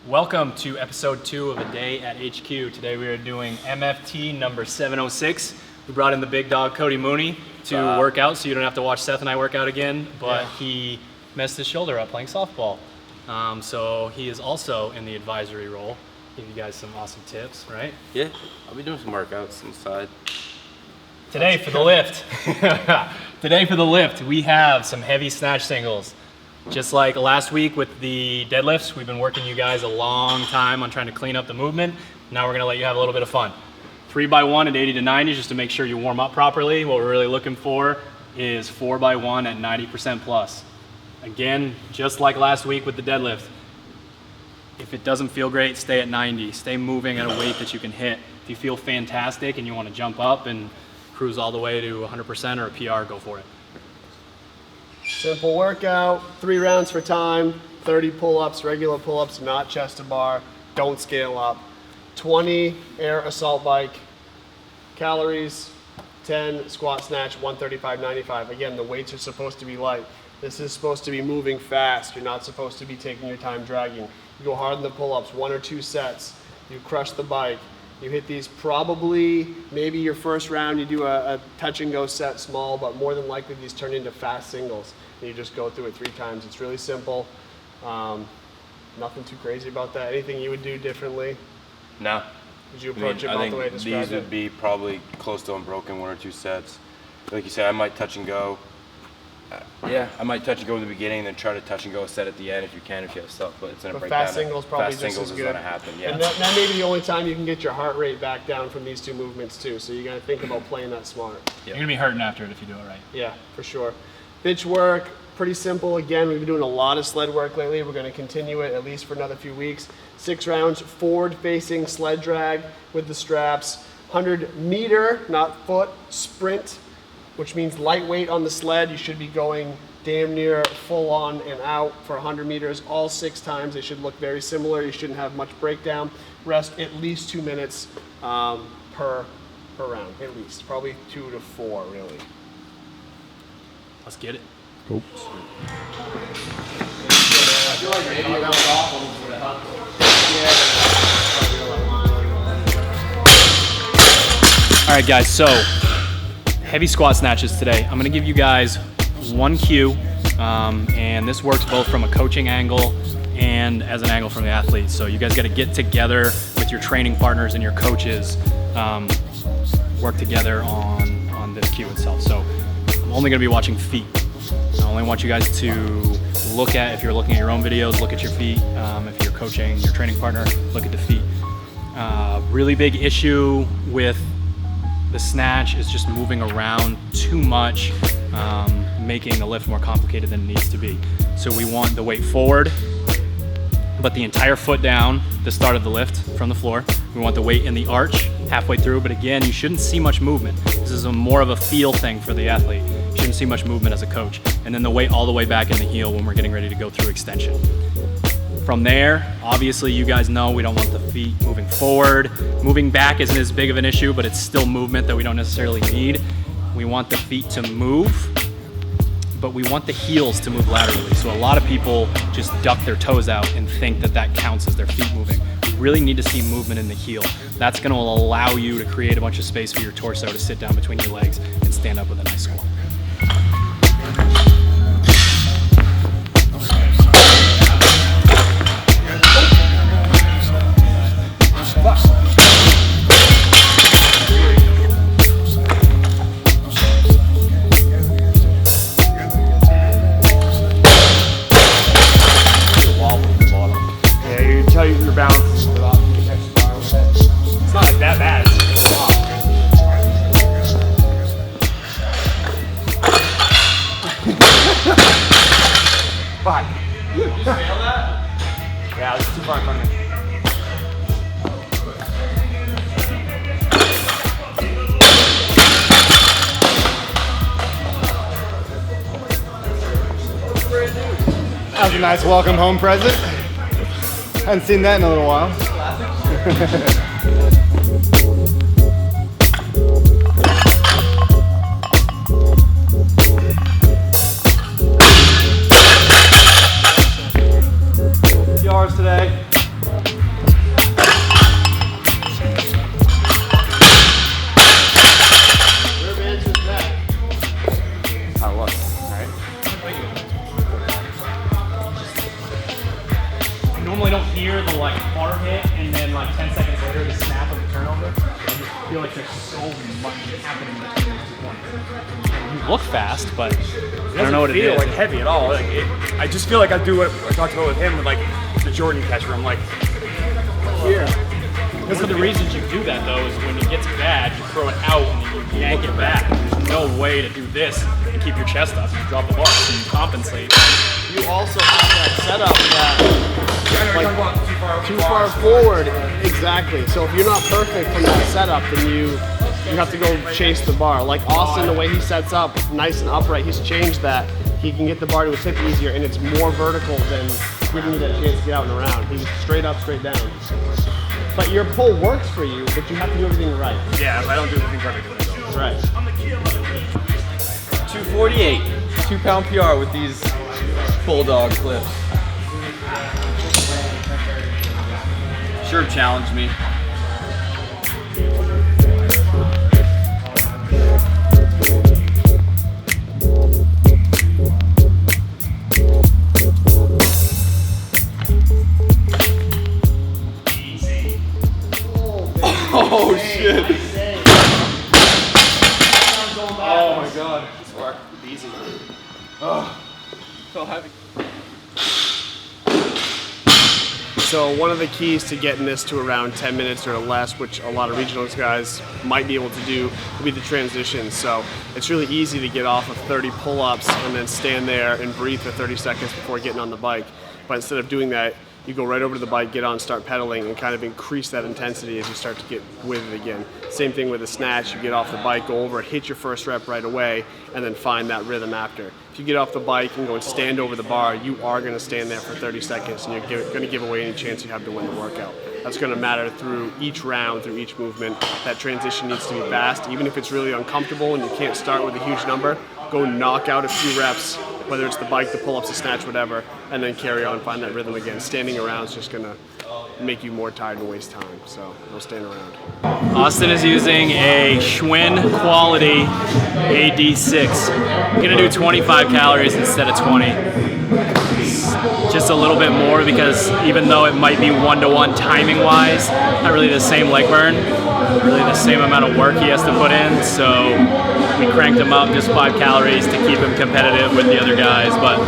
Welcome to episode 2 of A Day at HQ. Today we are doing MFT number 706. We brought in the big dog Cody Mooney to work out, so you don't have to watch Seth and I work out again, but he messed his shoulder up playing softball. So he is also in the advisory role. Give you guys some awesome tips, right? Yeah, I'll be doing some workouts inside. Today for the lift, we have some heavy snatch singles. Just like last week with the deadlifts, we've been working you guys a long time on trying to clean up the movement. Now we're gonna let you have a little bit of fun. 3x1 at 80 to 90, just to make sure you warm up properly. What we're really looking for is 4x1 at 90% plus. Again, just like last week with the deadlift, if it doesn't feel great, stay at 90. Stay moving at a weight that you can hit. If you feel fantastic and you wanna jump up and cruise all the way to 100% or a PR, go for it. Simple workout, 3 rounds for time, 30 pull-ups, regular pull-ups, not chest to bar, don't scale up. 20 air assault bike, calories, 10 squat snatch, 135-95. Again, the weights are supposed to be light. This is supposed to be moving fast. You're not supposed to be taking your time dragging. You go hard in the pull-ups, 1 or 2 sets. You crush the bike. You hit these probably, maybe your first round, you do a touch and go set small, but more than likely these turn into fast singles. And you just go through it 3 times. It's really simple. Nothing too crazy about that. Anything you would do differently? No. Would you approach it about the way I described these would be probably close to unbroken, 1 or 2 sets. Like you said, I might touch and go. I might touch and go in the beginning and then try to touch and go a set at the end if you can, if you have stuff, but it's going to break down. Fast singles probably fast just singles as is good. going to happen, yeah. And that may be the only time you can get your heart rate back down from these 2 movements too, so you got to think about playing that smart. You're gonna be hurting after it if you do it right. Yeah, for sure. Bench work, pretty simple. Again, we've been doing a lot of sled work lately. We're going to continue it at least for another few weeks. 6 rounds, forward-facing sled drag with the straps. 100-meter, not foot, sprint, which means lightweight on the sled. You should be going damn near full on and out for 100 meters, all 6 times. They should look very similar. You shouldn't have much breakdown. Rest at least 2 minutes per round, at least. Probably 2 to 4, really. Let's get it. Cool. All right, guys, so heavy squat snatches today. I'm gonna give you guys 1 cue, and this works both from a coaching angle and as an angle from the athlete. So you guys gotta get together with your training partners and your coaches, work together on this cue itself. So I'm only gonna be watching feet. I only want you guys to look at, if you're looking at your own videos, look at your feet. If you're coaching your training partner, look at the feet. Really big issue with the snatch is just moving around too much, making the lift more complicated than it needs to be. So we want the weight forward, but the entire foot down, the start of the lift from the floor. We want the weight in the arch halfway through, but again, you shouldn't see much movement. This is more of a feel thing for the athlete. You shouldn't see much movement as a coach. And then the weight all the way back in the heel when we're getting ready to go through extension. From there, obviously you guys know we don't want the feet moving forward. Moving back isn't as big of an issue, but it's still movement that we don't necessarily need. We want the feet to move, but we want the heels to move laterally. So a lot of people just duck their toes out and think that that counts as their feet moving. We really need to see movement in the heel. That's gonna allow you to create a bunch of space for your torso to sit down between your legs and stand up with a nice squat. Fuck. Did you fail that? Yeah, it was too far from me. That was a nice welcome home present. Hadn't seen that in a little while. PRs today. Third answer is that. I look. I normally don't hear the like bar hit and then like 10 seconds later the snap of the turnover. I just feel like there's so much happening between those 2 points. You look fast, but I don't know what it feel is. like heavy at all. Like I just feel like I do what I talked about with him with like the Jordan catch where I'm like, Here. One of the reasons you do that though is when it gets bad, you throw it out and then you yank it back. There's no way to do this and keep your chest up. You drop the bar so you compensate. You also have that setup that too far forward. Exactly. So if you're not perfect from that setup, then you have to go chase the bar. Like Austin, the way he sets up, nice and upright, he's changed that. He can get the bar to his hip easier, and it's more vertical than giving you that chance to get out and around. He's straight up, straight down. But your pull works for you, but you have to do everything right. yeah, I don't do anything perfectly. So. Right. 248, 2-pound PR with these bulldog clips. Sure challenged me. Oh shit. Oh my god. Easy. Oh, so heavy. So one of the keys to getting this to around 10 minutes or less, which a lot of regionalist guys might be able to do, will be the transition. So it's really easy to get off of 30 pull-ups and then stand there and breathe for 30 seconds before getting on the bike. But instead of doing that, you go right over to the bike, get on, start pedaling, and kind of increase that intensity as you start to get with it again. Same thing with a snatch. You get off the bike, go over, hit your first rep right away, and then find that rhythm after. If you get off the bike and go and stand over the bar, you are going to stand there for 30 seconds, and you're going to give away any chance you have to win the workout. That's going to matter through each round, through each movement. That transition needs to be fast. Even if it's really uncomfortable and you can't start with a huge number, go knock out a few reps, whether it's the bike, the pull-ups, the snatch, whatever, and then carry on, find that rhythm again. Standing around is just going to make you more tired and waste time, so don't stand around. Austin is using a Schwinn Quality AD6. I'm gonna do 25 calories instead of 20. Just a little bit more because even though it might be 1-to-1 timing wise, not really the same leg burn, really the same amount of work he has to put in, so we cranked him up just 5 calories to keep him competitive with the other guys. But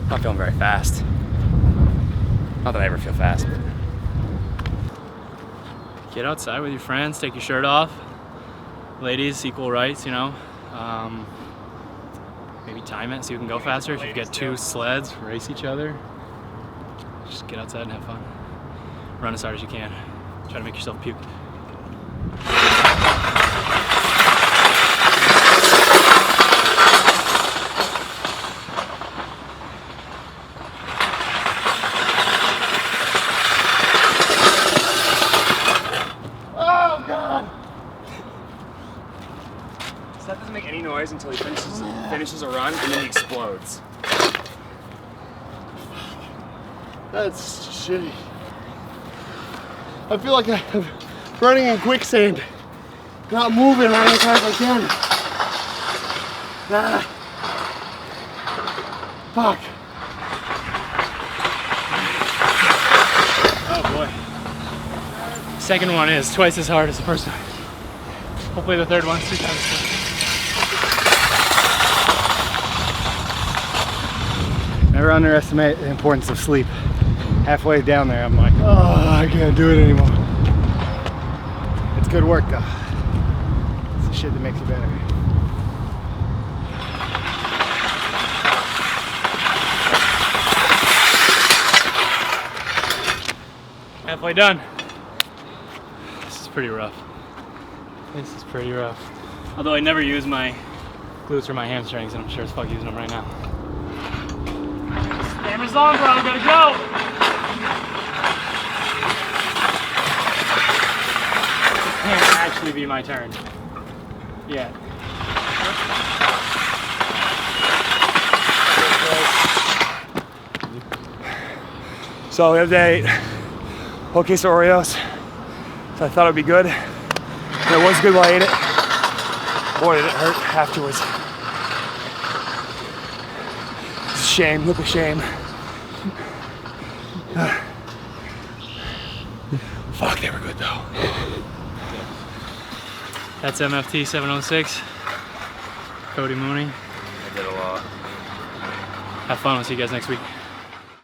Not feeling very fast. Not that I ever feel fast, but get outside with your friends, take your shirt off. Ladies, equal rights, you know. Maybe time it so you can go faster. If you get 2 sleds, race each other. Just get outside and have fun. Run as hard as you can. Try to make yourself puke. noise until he finishes a run, and then he explodes. That's shitty. I feel like I'm running in quicksand. Not moving right as hard as I can. Ah. Fuck. Oh boy. Second one is twice as hard as the first one. Hopefully the third one's 2 times as hard. Never underestimate the importance of sleep. Halfway down there, I'm like, oh, I can't do it anymore. It's good work though. It's the shit that makes you better. Halfway done. This is pretty rough. This is pretty rough. Although I never use my glutes or my hamstrings, and I'm sure as fuck using them right now. Hammer's on, bro. Gotta go. This can't actually be my turn. Yeah. So the other day, whole case of Oreos. So I thought it'd be good. And it was good while I ate it. Boy, did it hurt afterwards. It's a shame, look a shame. Fuck, they were good though. That's MFT 706. Cody Mooney. I did a lot. Have fun. We'll see you guys next week.